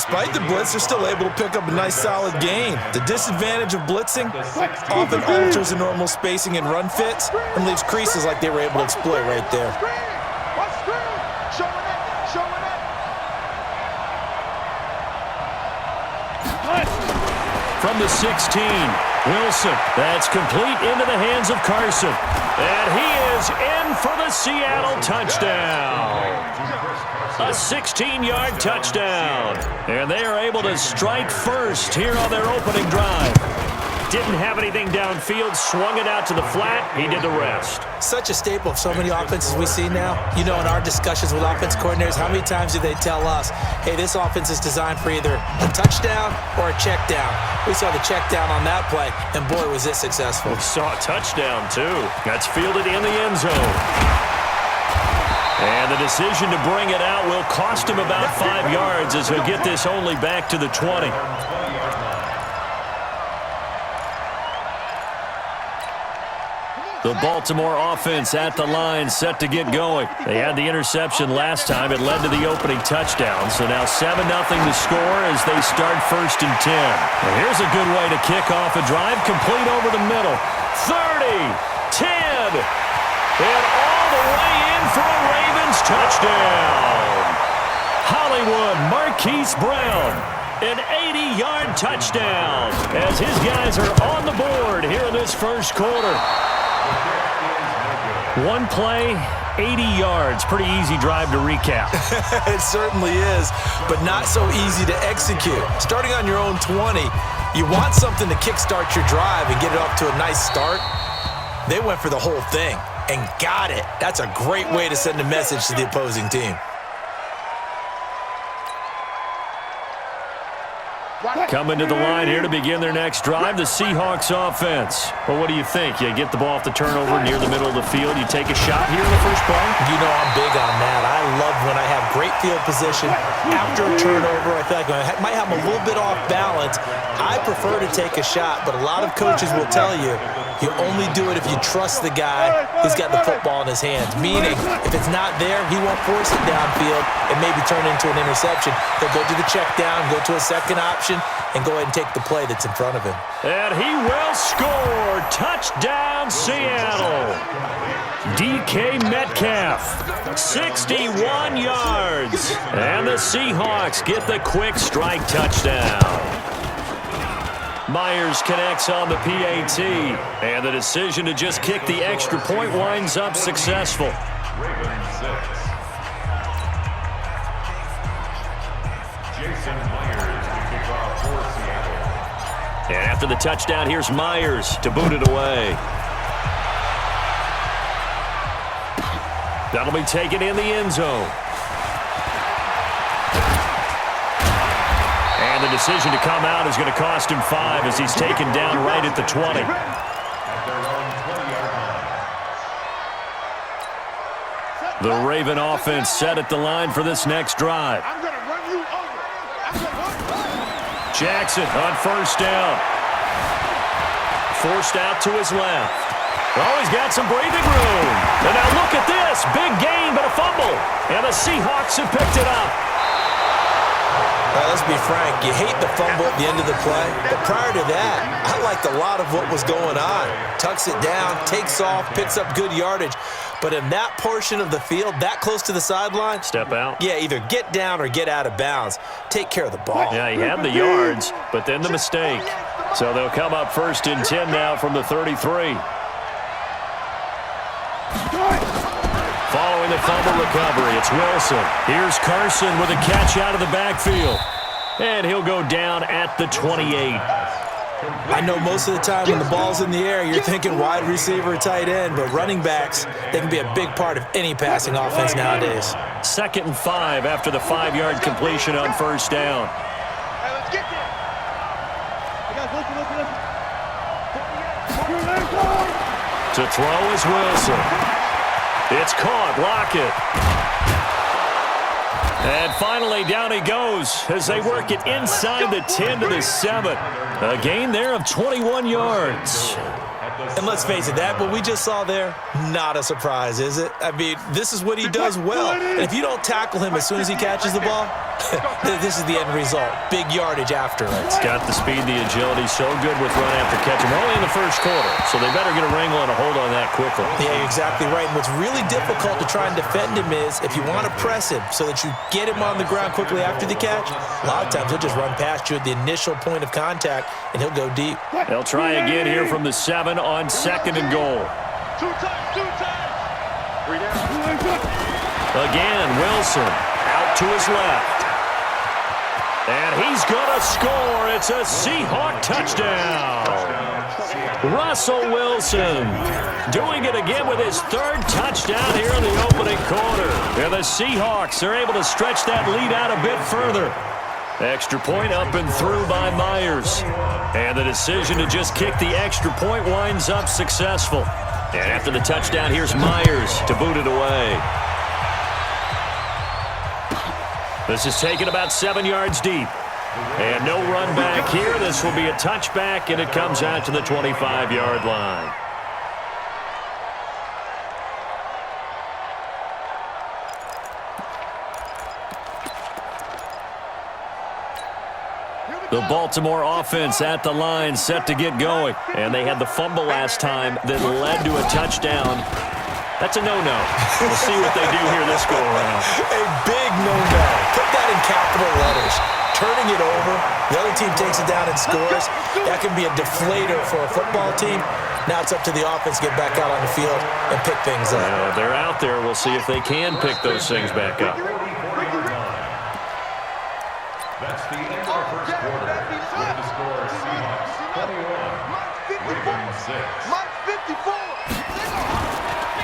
despite the blitz, they're still able to pick up a nice solid gain. The disadvantage of blitzing often alters the normal spacing and run fits and leaves creases like they were able to exploit right there. From the 16, Wilson. That's complete into the hands of Carson. And he is in for the Seattle touchdown. A 16-yard touchdown. And they are able to strike first here on their opening drive. Didn't have anything downfield, swung it out to the flat. He did the rest. Such a staple of so many offenses we see now. You know, in our discussions with offense coordinators, how many times do they tell us, hey, this offense is designed for either a touchdown or a check down. We saw the check down on that play, and boy, was it successful. We saw a touchdown, too. That's fielded in the end zone. And the decision to bring it out will cost him about 5 yards as he'll get this only back to the 20. The Baltimore offense at the line, set to get going. They had the interception last time. It led to the opening touchdown. So now 7-0 to score as they start 1st and 10. And here's a good way to kick off a drive, complete over the middle. 30, 10, and all the way in for a Ravens touchdown. Hollywood Marquise Brown. An 80-yard touchdown as his guys are on the board here in this first quarter. One play, 80 yards. Pretty easy drive to recap. It certainly is, but not so easy to execute. Starting on your own 20, you want something to kickstart your drive and get it off to a nice start. They went for the whole thing and got it. That's a great way to send a message to the opposing team. Coming to the line here to begin their next drive, the Seahawks offense. Well, what do you think? You get the ball off the turnover near the middle of the field. You take a shot here in the first play? You know I'm big on that. I love when I have great field position after a turnover. I feel like I might have them a little bit off balance. I prefer to take a shot, but a lot of coaches will tell you you only do it if you trust the guy who's got the football in his hands. Meaning, if it's not there, he won't force it downfield and maybe turn it into an interception. He'll go to the check down, go to a second option, and go ahead and take the play that's in front of him. And he will score. Touchdown, Seattle. DK Metcalf, 61 yards. And the Seahawks get the quick strike touchdown. Myers connects on the PAT. And the decision to just kick the extra point winds up successful. And after the touchdown, here's Myers to boot it away. That'll be taken in the end zone. And the decision to come out is going to cost him 5 as he's taken down right at the 20. The Raven offense set at the line for this next drive. Jackson on first down. Forced out to his left. Oh, he's got some breathing room. And now look at this. Big gain, but a fumble. And the Seahawks have picked it up. Let's be frank, you hate the fumble at the end of the play, but prior to that, I liked a lot of what was going on. Tucks it down, takes off, picks up good yardage, but in that portion of the field, that close to the sideline, step out. Yeah, either get down or get out of bounds. Take care of the ball. Yeah, he had the yards, but then the mistake. So they'll come up 1st and 10 now from the 33. Following the fumble recovery, it's Wilson. Here's Carson with a catch out of the backfield. And he'll go down at the 28. I know most of the time when the ball's in the air, you're thinking wide receiver or tight end, but running backs, they can be a big part of any passing offense nowadays. 2nd and 5 after the 5-yard completion on first down. To throw is Wilson. It's caught. Lockett. And finally, down he goes as they work it inside the 10 to the 7. A gain there of 21 yards. And let's face it, that what we just saw there, not a surprise, is it? I mean, this is what he does well. And if you don't tackle him as soon as he catches the ball, This is the end result. Big yardage after it. It's got the speed, the agility, so good with run after catch. We're only in the first quarter, so they better get a wrangle and a hold on that quickly. Yeah, you're exactly right. And what's really difficult to try and defend him is if you want to press him so that you get him on the ground quickly after the catch, a lot of times he'll just run past you at the initial point of contact, and he'll go deep. They'll try again here from the 7 on 2nd and goal. Two times. Again, Wilson out to his left. And he's going to score. It's a Seahawk touchdown. Russell Wilson doing it again with his 3rd touchdown here in the opening quarter. And the Seahawks are able to stretch that lead out a bit further. Extra point up and through by Myers. And the decision to just kick the extra point winds up successful. And after the touchdown, here's Myers to boot it away. This is taken about 7 yards deep. And no run back here. This will be a touchback, and it comes out to the 25-yard line. The Baltimore offense at the line, set to get going. And they had the fumble last time that led to a touchdown. That's a no-no. We'll see what they do here this go-around. A big no-no. Put that in capital letters. Turning it over, the other team takes it down and scores. That can be a deflator for a football team. Now it's up to the offense to get back out on the field and pick things up. They're out there. We'll see if they can pick those things back up. That's the end of the first quarter. With the score, Seahawks 21, Ravens 6.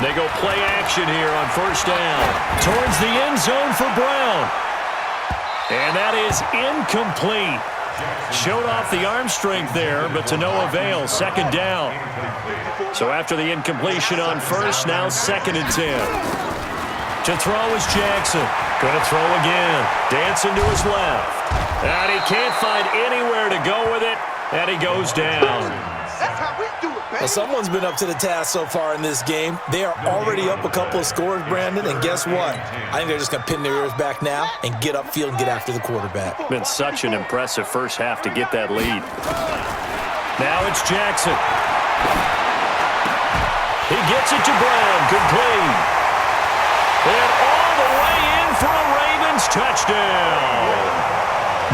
They go play action here on 1st down. Towards the end zone for Brown. And that is incomplete. Showed off the arm strength there, but to no avail. 2nd down. So after the incompletion on 1st, now 2nd and 10. To throw is Jackson. Going to throw again. Dancing to his left. And he can't find anywhere to go with it. And he goes down. That's how we do it, baby. Well, someone's been up to the task so far in this game. They are already up a couple of scores, Brandon, and guess what? I think they're just going to pin their ears back now and get upfield and get after the quarterback. Been such an impressive first half to get that lead. Now it's Jackson. He gets it to Brown, complete. And all the way in for a Ravens touchdown.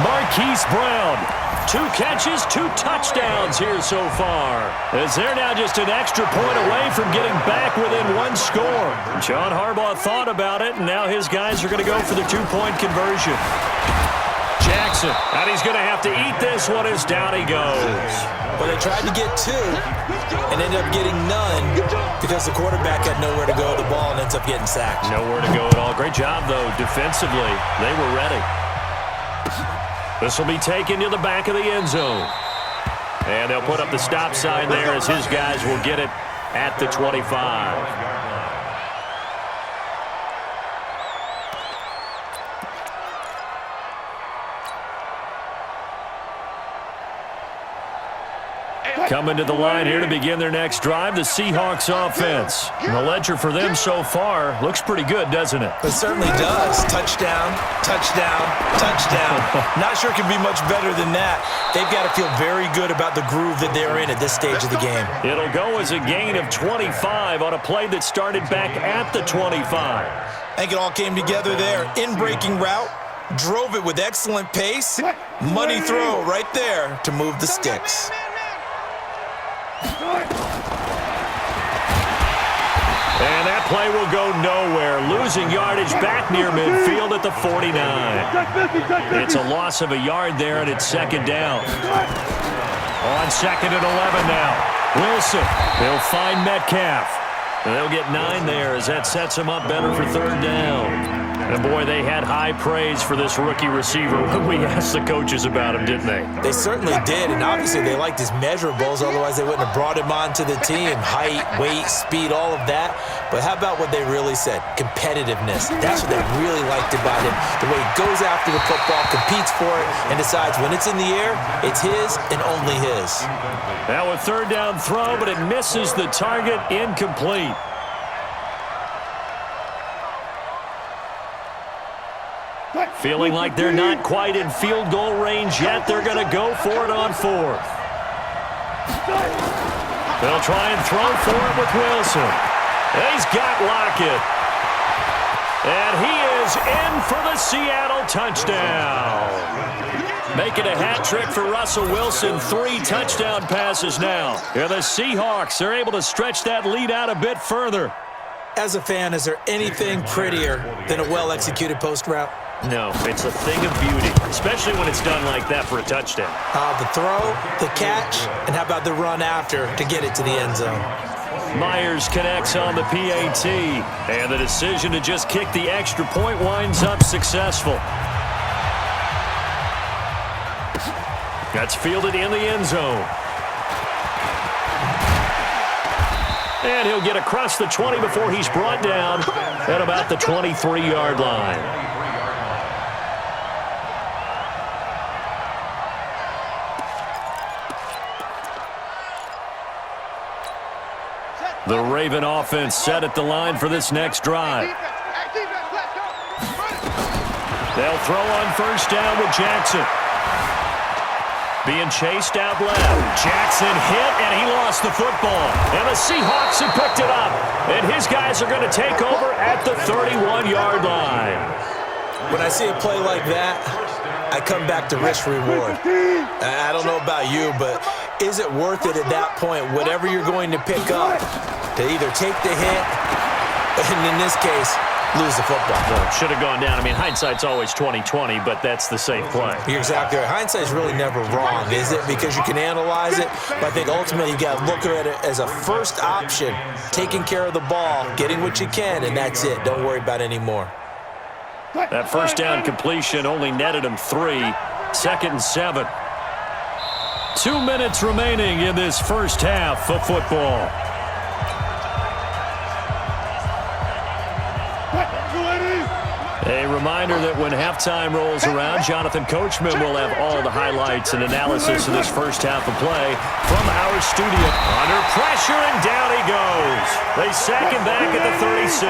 Marquise Brown. 2 catches, 2 touchdowns here so far. As they're now just an extra point away from getting back within 1 score. John Harbaugh thought about it, and now his guys are going to go for the 2-point conversion. Jackson, and he's going to have to eat this one as down he goes. Well, they tried to get 2 and ended up getting none because the quarterback had nowhere to go with the ball and ends up getting sacked. Nowhere to go at all. Great job, though, defensively. They were ready. This will be taken to the back of the end zone. And they'll put up the stop sign there as his guys will get it at the 25. Coming to the line here to begin their next drive, the Seahawks offense. And the ledger for them so far looks pretty good, doesn't it? It certainly does. Touchdown, touchdown, touchdown. Not sure it can be much better than that. They've got to feel very good about the groove that they're in at this stage of the game. It'll go as a gain of 25 on a play that started back at the 25. I think it all came together there. In-breaking route, drove it with excellent pace. Money throw right there to move the sticks. And that play will go nowhere. Losing yardage back near midfield at the 49. It's a loss of a yard there, and it's 2nd down. On 2nd and 11 now. Wilson, they'll find Metcalf. And they'll get 9 there as that sets them up better for 3rd down. And, boy, they had high praise for this rookie receiver when we asked the coaches about him, didn't they? They certainly did, and obviously they liked his measurables, otherwise they wouldn't have brought him onto the team. Height, weight, speed, all of that. But how about what they really said? Competitiveness. That's what they really liked about him. The way he goes after the football, competes for it, and decides when it's in the air, it's his and only his. Now a 3rd down throw, but it misses the target, incomplete. Feeling like they're not quite in field goal range yet. They're going to go for it on fourth. They'll try and throw for it with Wilson. He's got Lockett. And he is in for the Seattle touchdown. Making a hat trick for Russell Wilson. 3 touchdown passes now. And the Seahawks are able to stretch that lead out a bit further. As a fan, is there anything prettier than a well-executed post route? No, it's a thing of beauty, especially when it's done like that for a touchdown. The throw, the catch, and how about the run after to get it to the end zone? Myers connects on the PAT, and the decision to just kick the extra point winds up successful. That's fielded in the end zone. And he'll get across the 20 before he's brought down at about the 23-yard line. The Raven offense set at the line for this next drive. They'll throw on first down with Jackson. Being chased out left. Jackson hit, and he lost the football. And the Seahawks have picked it up. And his guys are going to take over at the 31-yard line. When I see a play like that, I come back to risk-reward. I don't know about you, but is it worth it at that point, whatever you're going to pick up, to either take the hit, and in this case, lose the football? Well, should have gone down. I mean, hindsight's always 20/20, but that's the safe play. You're exactly right. Hindsight's really never wrong, is it? Because you can analyze it, but I think ultimately you got to look at it as a first option, taking care of the ball, getting what you can, and that's it. Don't worry about any more. That first down completion only netted him 3. 2nd and 7. 2 minutes remaining in this first half of football. A reminder that when halftime rolls around, Jonathan Coachman will have all the highlights and analysis of this first half of play from our studio. Under pressure, and down he goes. They sack him back at the 36.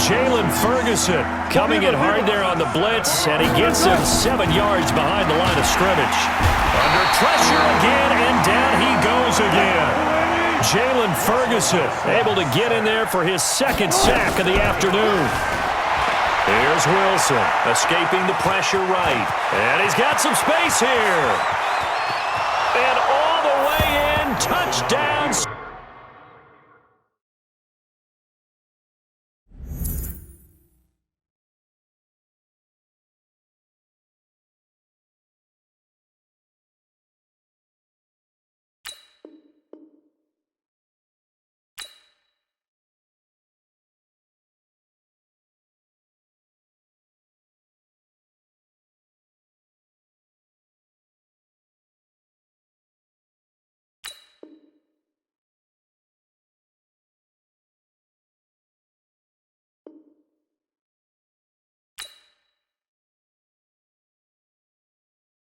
Jalen Ferguson coming in hard there on the blitz, and he gets him 7 yards behind the line of scrimmage. Under pressure again, and down he goes again. Jalen Ferguson able to get in there for his 2nd sack of the afternoon. Here's Wilson, escaping the pressure right. And he's got some space here. And all the way in, touchdown.